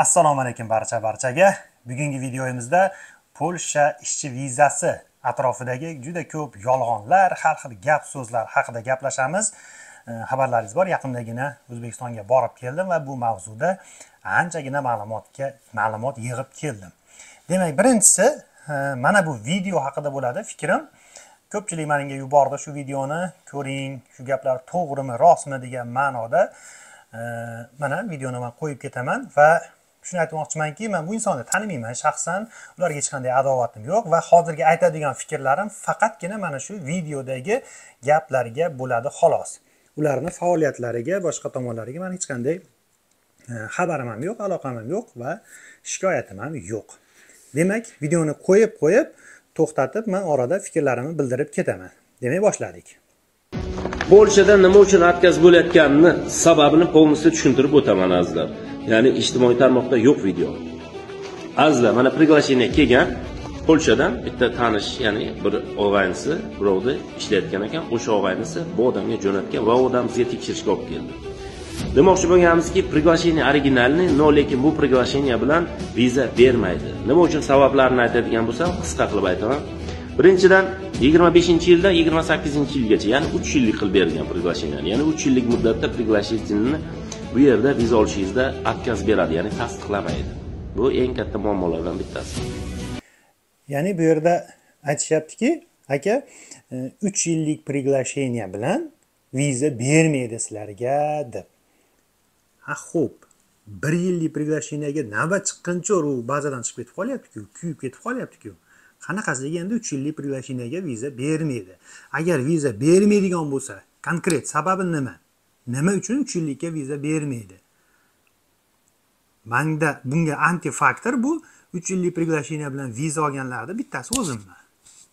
Assalomu alaykum barchaga. Bugungi videomizda Polsha ishchi vizasi atrofidagi juda ko'p yolg'onlar, har xil gap so'zlar haqida gaplashamiz. Xabarlaringiz bor, yaqindagina O'zbekistonga borib keldim va bu mavzuda anchagina ma'lumot yig'ib keldim. Demak, birinchisi, mana bu video haqida bo'ladi fikrim. Ko'pchilik menga yubordi shu videoni, ko'ring, shu gaplar to'g'rimi, rostmi degan ma'noda. Mana videoni men qo'yib ketaman va shuni aytmoqchimanki, men bu insonni tanimayman shaxsan, ularga hech qanday adovatim yo'q va hozirgi aytadigan fikrlarim faqatgina mana shu videodagi gaplarga bo'ladi xolos. Ularning faoliyatlariga, boshqa tomonlariga men hech qanday xabarim ham yo'q, aloqam ham yo'q va shikoyatim ham yo'q. Demak, videoni qo'yib to'xtatib, men orada fikrlarimni bildirib ketaman. Demak, boshladik. Polshada nima uchun atkaz bo'layotganini sababini polностью tushuntirib o'taman azizlar. Ya'ni ijtimoiy tarmoqda yo'q video. Azizlar, mana приглашение kelgan Polshadan bitta tanish, ya'ni bir og'aynisi birovda ishlayotgan ekan, o'sha og'aynisi bu odamga jo'natgan va u odam bizga tekshirishga olib keldi. Demoqchi bo'lganimizki, приглашение originalni, no lekin bu приглашение bilan viza bermaydi. Nima uchun sabablarini aytadigan bo'lsam, qisqa qilib aytaman. Birinchidan 25-yildan 28-yilgacha, ya'ni 3 yillik qilib berilgan приглашение. Ya'ni 3 yillik muddatda приглашениeni bu yerda viza olishingizda atkaz beradi, ya'ni tasdiqlamaydi. Bu eng katta muammolardan bittasi. Ya'ni bu yerda aytishyaptiki, aka, 3 yillik приглашение bilan viza bermaydi sizlarga deb. Ha, xo'p. 1 yillik приглашениеga navbat chiqqancha u bazadan chiqib ketib qolyapti-ku, kuyib ketib qolyapti-ku. Qanaqasiga endi 3 yillik приглашениеga viza bermaydi. Agar viza bermaydigan bo'lsa, konkret sababi nima? Nima uchun 3 yillikka viza bermaydi? Menda bunga anti-faktor bu 3 yillik приглашение bilan viza olganlarda bittasi o'zimman.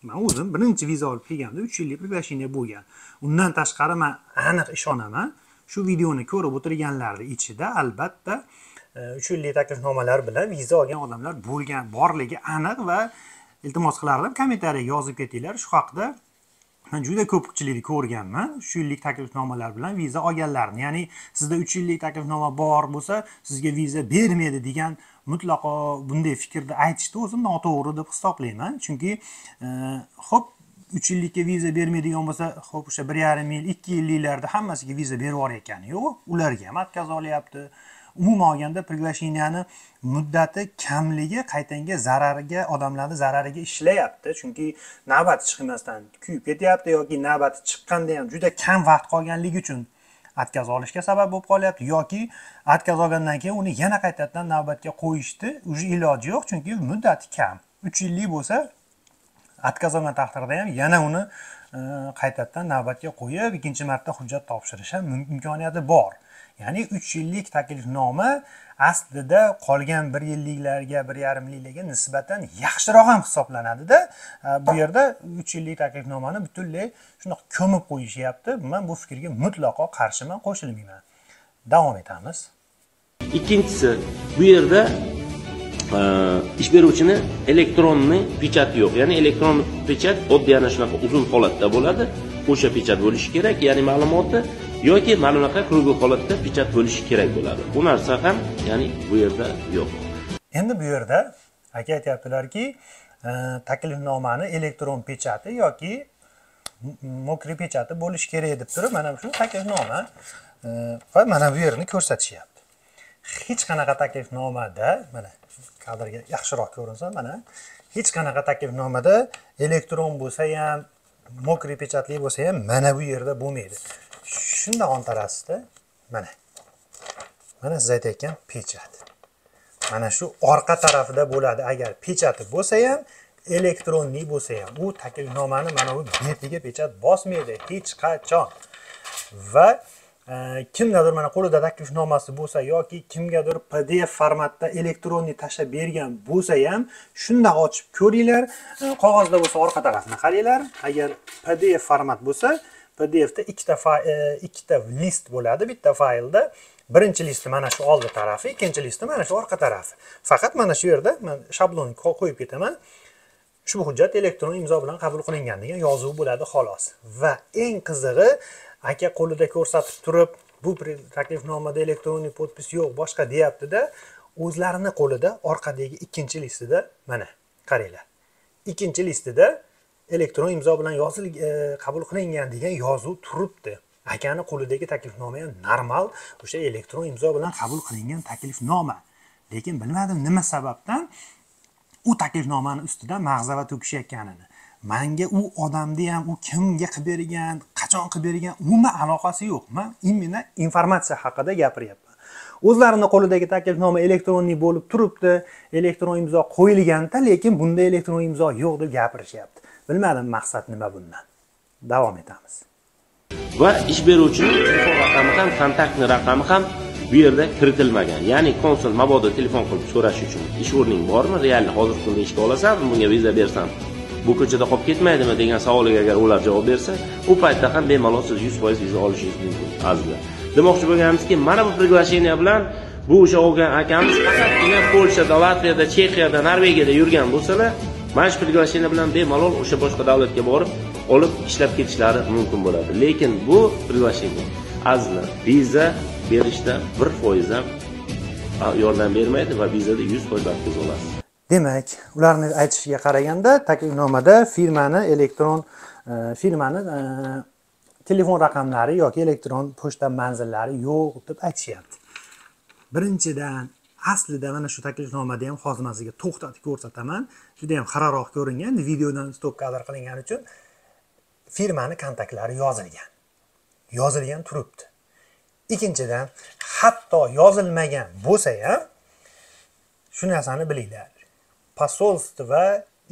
Men o'zim birinchi viza olib kelganimda 3 yillik приглашение bo'lgan. Undan tashqari men aniq ishonaman, shu videoni ko'rib o'tirganlarning ichida albatta 3 yillik taklifnomalar bilan viza olgan odamlar bo'lgan, borligi aniq va iltimos qilardim kommentariyaga yozib ketinglar. Shu haqida men juda ko'pchilikni ko'rganman, shu yillik taklifnomalar bilan viza olganlarni. Ya'ni sizda 3 yillik taklifnoma bor bo'lsa, sizga viza bermaydi degan mutlaqo bunday fikrni aytishni o'zim noto'g'ri deb hisoblayman. Chunki xo'p, 3 yillikka viza bermaydigan bo'lsa, xo'p, o'sha 1,5 yil, 2 yilliklarda hammasiga viza berib yuborayotgani yo'q, ularga ham atkaz olyapti. Umuman olganda приглашениеni muddati kamligi qaytanga zarariga, odamlarning zarariga ishlayapti. Chunki navbati chiqmasdan kuyib ketyapti yoki navbati chiqqanda ham juda kam vaqt qolganligi uchun atkaz olishga sabab bo'lib qolyapti yoki atkaz olgandan keyin uni yana qaytadan navbatga qo'yishdi, uje iloji yo'q, chunki muddati kam. 3 yillik bo'lsa, atkaz olgan taqdirda ham yana uni qaytadan navbatga qo'yib, ikkinchi marta hujjat topshirish ham imkoniyati bor. Ya'ni 3 yillik taklifnoma aslida qolgan 1 yilliklarga, 1,5 yillarga nisbatan yaxshiroq ham hisoblanadi-da. Bu yerda 3 yillik taklifnomani butunlay shunday ko'mib qo'yishyapti. Men bu fikrga mutlaqo qarshiman, qo'shilmayman. Davom etamiz. Ikkinchisi, bu yerda ish beruvchini elektronniy pechat yo'q. Ya'ni elektron pechat oddiy ana shunaqa uzun holatda bo'ladi. O'sha pechat bo'lishi kerak, ya'ni ma'lumotni yoki mana bunaqa krugoy holatda pechat bo'lishi kerak bo'ladi. Bu narsa ham, ya'ni bu yerda yo'q. Endi bu yerda aka aytayaptilarki, taklifnomani elektron pechati yoki mokriy pechati bo'lishi kerak deb turib, mana shu taklifnoma va mana bu yerni ko'rsatishyapti. Hech qanaqa taklifnomada, mana kadrga yaxshiroq ko'rinsa, mana hech qanaqa taklifnomada elektron bo'lsa ham, mokriy pechatli bo'lsa ham mana bu yerda bo'lmaydi. Shunda ontarasida mana siz aytayotgan pechat. Mana shu orqa tarafida bo'ladi. Agar pechati bo'lsa ham, elektronli bo'lsa ham, u taklifnomani mana bu betiga pechat bosmaydi hech qachon. Va kimgadir mana qo'lida taklifnomasi bo'lsa yoki kimgadir PDF formatda elektronli tashlab bergan bo'lsa ham, shunda ochib ko'ringlar. Qog'ozda bo'lsa orqa tarafini qaranglar. Agar PDF format bo'lsa, PDFda ikkita list bo'ladi, bitta faylda. Birinchi listi mana shu oldi tarafi, ikkinchi listi mana shu orqa tarafi. Faqat mana shu yerda men shablonni qo'yib ketaman. Ushbu hujjat elektron imzo bilan qabul qilingan degan yozuv bo'ladi xolos. Va eng qizig'i, aka qo'lida ko'rsatib turib, bu taklifnomada elektronik podpis yo'q, boshqa deyapti-da, o'zlarini qo'lida orqadagi ikkinchi listida mana qaranglar. Ikkinchi listida elektron imzo bilan qabul qilingan degan yozuv turibdi. Akani qo'lidagi taklifnoma ham normal o'sha elektron imzo bilan qabul qilingan taklifnoma. Lekin bilmadim nima sababdan u taklifnomani ustidan mag'zava to'kishayotganini. Menga u odamni ham u kimga qilib bergan, qachon qilib bergan umuman aloqasi yo'q. Men imенно informatsiya haqida gapiryapman. O'zlarining qo'lidagi taklifnoma elektronniy bo'lib turibdi, elektron imzo qo'yilganda, lekin bunda elektron imzo yo'q deb gapirishyapti. Bilmadim maqsad nima bundan. Davom etamiz. Va ish beruvchining telefon raqami ham, kontaktni raqami ham bu yerda kiritilmagan. Ya'ni konsul mabodo telefon qilib so'rash uchun ish o'rning bormi? Realni hozir kunda ishga olasanmi? Bunga viza bersam, bu ko'chada qolib ketmaydimi degan savoliga agar ular javob bersa, u paytda ham bemalol siz 100% viza olishingiz mumkin. Azizlar. Demoqchi bo'lganimizki, mana bu приглашение bilan bu o'sha olgan akamiz faqatgina Polshada, Latviyada, Chexiyada, Norvegiyada yurgan bo'lsalar, mana shu приглашение bilan bemalol o'sha boshqa davlatga borib olib ishlab ketishlari mumkin bo'ladi. Lekin bu приглашение azizlar viza berishda 1% ham yordam bermaydi va vizada 100% vaqtingiz olasiz. Demak, ularning aytishiga qaraganda, taklifnomada firmani telefon raqamlari yoki elektron pochta manzillari yo'q deb aytishyapti. Birinchidan, aslida mana shu taklifnomada ham hozir men sizga to'xtatib ko'rsataman. Juda ham xiraroq ko'ringan, videodan stop kadr qilingani uchun firmani kontaktlari yozilgan turibdi. Ikkinchidan, hatto yozilmagan bo'lsa ham shu narsani bilinglar. Posolstvo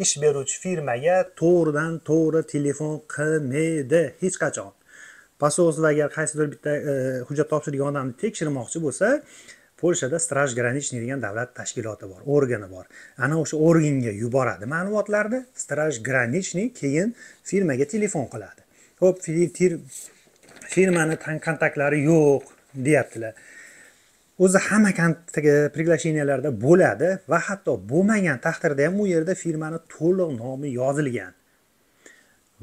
ish beruvchi firmaga to'g'ridan to'g'ri telefon qilmaydi hech qachon. Posolstvo agar qaysidir bitta hujjat topshirgan odamni tekshirmoqchi bo'lsa, Polshada Straj Granichniy degan davlat tashkiloti bor, organi bor. Ana o'sha organga yuboradi ma'lumotlarni, Straj Granichniy keyin firmaga telefon qiladi. Xo'p, firmani kontaktlari yo'q deyaptilar. O'zi hamma приглашенияларда bo'ladi va hatto bo'lmagan taqdirda ham u yerda firmani to'liq nomi yozilgan.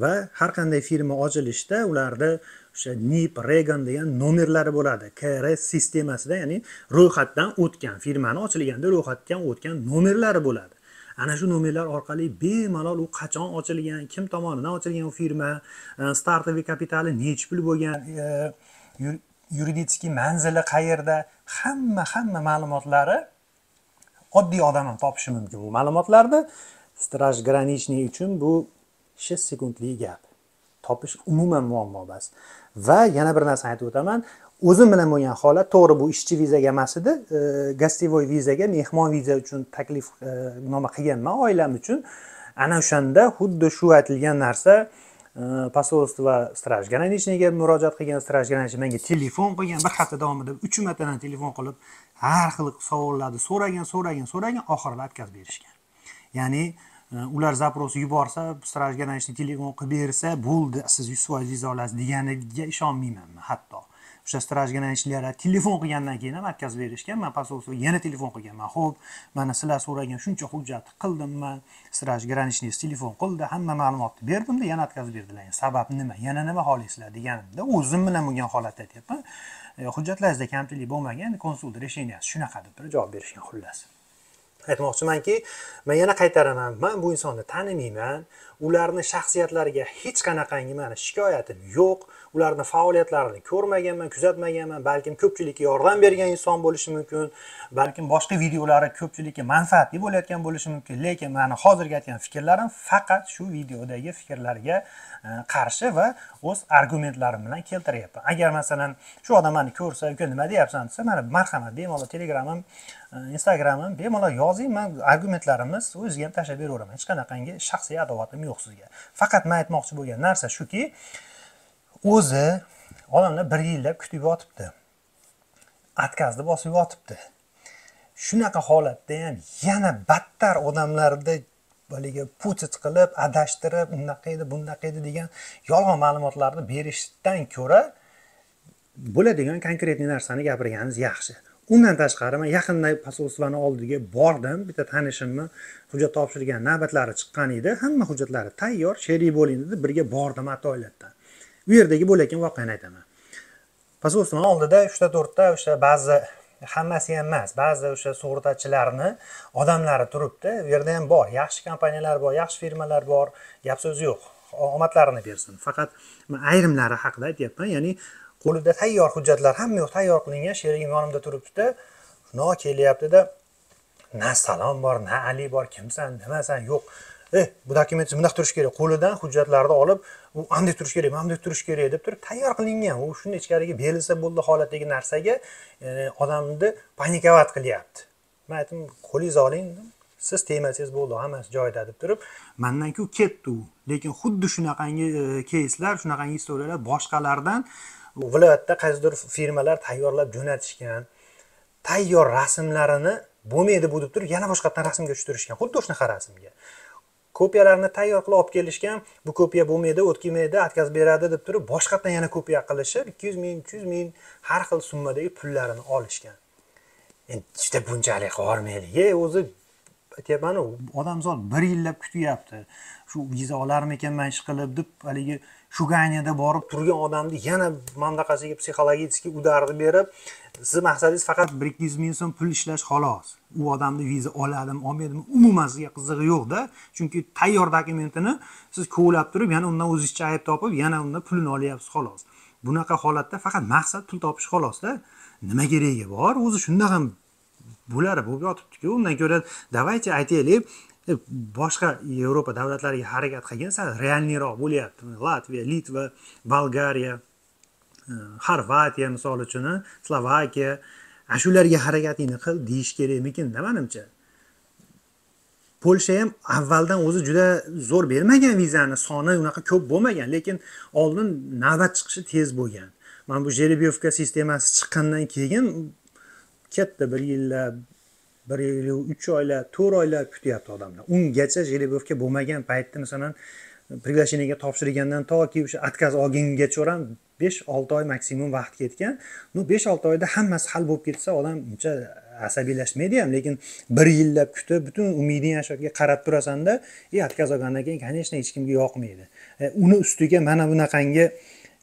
Va har qanday firma ochilishda ularda o'sha NIP, Regan degan nomerlari bo'ladi. KRS sistemasida, ya'ni ro'yxatdan o'tgan, firmani ochilganda ro'yxatdan o'tgan nomerlari bo'ladi. Ana shu nomerlar orqali bemalol u qachon ochilgan, kim tomonidan ochilgan u firma, startoviy kapitali necha pul bo'lgan, yuridik manzili qayerda, hamma ma'lumotlari oddiy odam ham topishi mumkin. Bu ma'lumotlarni Straj Granichniy uchun bu 6 sekundli gap. Topish umuman muammo emas. Va yana bir narsani aytib o'taman. O'zim bilan bo'lgan holat, to'g'ri bu ishchi vizaga emas edi, gostivoy vizaga, mehmon viza uchun taklifnoma qilganman oilam uchun. Ana o'shanda xuddi shu aytilgan narsa posolstvo Straj Granichniga murojaat qilgan, Straj Granichniy menga telefon qilgan, bir hafta davomida 3 martadan telefon qilib, har xil savollarni so'ragan, oxirida отказ berishgan. Ya'ni ular zaprosi yuborsa, Straj Granichniy telefon qilib bersa, bo'ldi, siz 100% viza olasiz deganiga ishonmayman hatto. O'sha Straj Granichniylari telefon qilgandan keyin ham отказ berishgan. Men posolstoga yana telefon qilganman. Xo'p, mana sizlar so'ragan shuncha hujjat qildimman. Straj Granichniy telefon qildi, hamma ma'lumotni berdim-da, yana отказ berdilar. Sabab nima? Yana nima xohlaysizlar deganimda, o'zim bilan bo'lgan holatda aytyapman. Hujjatlaringizda kamchilik bo'lmagan, konsulda resheniyasi shunaqa deb javob berishgan xullas. Aytmoqchimanki, men yana qaytaraman, men bu insonni tanimayman, ularning shaxsiyatlariga hech qanaqangi meni shikoyatim yo'q, ularning faoliyatlarini ko'rmaganman, kuzatmaganman, balkim ko'pchilikka yordam bergan inson bo'lishi mumkin, balkim boshqa videolari ko'pchilikka manfaatli bo'layotgan bo'lishi mumkin, lekin meni hozirgi aytgan fikrlarim faqat shu videodagi fikrlarga qarshi va o'z argumentlarim bilan keltiryapman. Agar masalan shu odam meni ko'rsa, "Uka, nima deyapsan?" desa, mana marhamat, bemalol Telegramim, Instagramim bemalol yozing, men argumentlarimiz o'ziga ham tashlab beraveraman. Hech qanaqangi shaxsiy adovatim yo'q sizga. Faqat men aytmoqchi bo'lgan narsa shuki, o'zi odamlar 1 yillab kutib yotibdi. Atkazni bosib yotibdi. Shunaqa holatda ham yana battar odamlarni baliga putit qilib, adashtirib, unaqa edi, bunaqa edi degan yolg'on ma'lumotlarni berishdan ko'ra bo'ladigan konkretniy narsani gapirganingiz yaxshi. Undan tashqari men yaqinda posolstvoni oldiga bordim, bitta tanishimni hujjat topshirgan navbatlari chiqqan edi, hamma hujjatlari tayyor, sherik bo'ling dedi, birga bordim toiletdan. U yerdagi bo'layotgan voqeani aytaman. Posolstvoni oldida 3-4 ta o'sha ba'zi hammasi ham emas. Ba'zi o'sha sug'urtachilarni odamlari turibdi. U yerda ham bor, yaxshi kompaniyalar bor, yaxshi firmalar bor, gap so'z yo'q. Omadlarini bersin. Faqat men ayrimlari haqida aytyapman. Ya'ni qo'lida tayyor hujjatlar hamma yo'q, tayyor qilingan, sherigim yonimda turibdi-da, no kelyapti-da, na salom bor, na Ali bor, kimsan, nimasan, yo'q. Bu dokument bunday turish kerak. Qo'lidan hujjatlarni olib, u anday turish kerak, bunday turish kerak deb turib tayyor qilingan. U shuni ichkariga berilsa bo'ldi holatdagi narsaga odamni panikavat qilyapti. Men aytdim, qo'lingizni oling, siz tegmasangiz bo'ldi, hammasi joyida deb turib, mendan-ku ketdi u. Lekin xuddi shunaqangi keyslar, shunaqangi istoriyalar boshqalardan viloyatda qaysidir firmalar tayyorlab jo'natishgan. Tayyor rasmlarini bo'lmaydi bu deb turib, yana boshqatdan rasmga tushirishgan. Xuddi shunaqa rasmga. Kopiyalarni tayyor qilib olib kelishgan, bu kopiya bo'lmaydi, o'tkazmaydi, atkazib beradi deb turib, boshqatdan yana kopiya qilishib, 200 ming, 300 ming har xil summadagi pullarini olishgan. Endi juda bunchalik qormaylik. O'zi aytyapman, odamzod 1 yillab kutyapti. Shu viza olarmikan man ish qilib deb, haligi Shuganiyada borib turgan odamni yana mandaqasiga psixologik udarni berib, siz maqsadingiz faqat 1-200 ming so'm pul ishlash xolos. U odamni viza oladimi, olmaydimi, umuman sizga qizig'i yo'q-da. Chunki tayyor dokumentini siz ko'lab turib, yana undan o'zingizcha ayb topib, yana undan pulini olyapsiz xolos. Bunaqa holatda faqat maqsad pul topish xolos-da. Nima keragi bor? O'zi shunday ham bo'ladi, bo'lib yotibdi-ku. Undan ko'ra, davaychi aytaylik, boshqa Yevropa davlatlariga harakat qilgansa, realniroq bo'lyapti. Latviya, Litva, Bolgariya, Xorvatiya misol uchun, Slovakiya, shularga harakatingni qil deyish kerakmikin, menimcha. Polsha ham avvaldan o'zi juda zo'r bermagan vizani, soni unaqa ko'p bo'lmagan, lekin oldin navbat chiqishi tez bo'lgan. Men bu Jerebyovka sistemasi chiqqandan keyin katta 1 yillab 3 oylab, 4 oylab kutyapti odamlar. Ungacha Jerebyovka bo'lmagan paytda, masalan, приглашениеga topshirgandan toki o'sha отказ olgungacha ham 5-6 oy maksimum vaqt ketgan. 5-6 oyda hammasi hal bo'lib ketsa, odam uncha asabiylashmaydi ham, lekin 1 yillab kutib, butun umiding ashyoga qarab turasan-da, отказ olgandan keyin, конечно, hech kimga yoqmaydi. Uni ustiga mana bunaqangi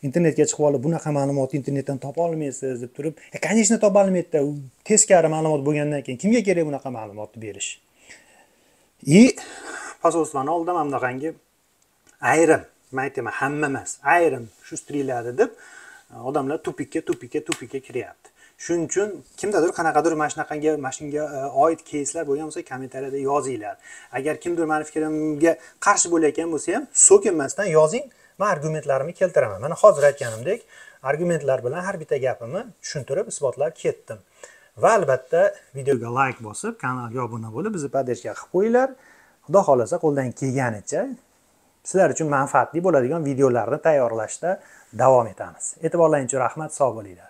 internetga chiqib olib, bunaqa ma'lumotni internetdan topa olmaysiz deb turib, конечно, topa olmaydi-da. Teskari ma'lumot bo'lgandan keyin kimga kerak bunaqa ma'lumotni berish? Posolstvoni oldida mana bunaqangi ayrim, men aytaman, hamma emas, ayrim shu striladi deb odamlar tupikka kiryapti. Shuning uchun kimdadir qanaqadir mashinaga oid keyslar bo'lgan bo'lsa, kommentariyada yozinglar. Agar kimdir meni fikrimga qarshi bo'layotgan bo'lsa ham, so'kinmasdan yozing. Men argumentlarimni keltiraman. Mana hozir aytganimdek, argumentlar bilan har bitta gapimni tushuntirib, isbotlab ketdim. Va albatta, videoga like bosib, kanalga obuna bo'lib, bizni podдержка qilib qo'yinglar. Xudo xolasa qo'ldan kelganicha sizlar uchun manfaatli bo'ladigan videolarni tayyorlashda davom etamiz. E'tiborlaringiz uchun rahmat, sog' bo'linglar.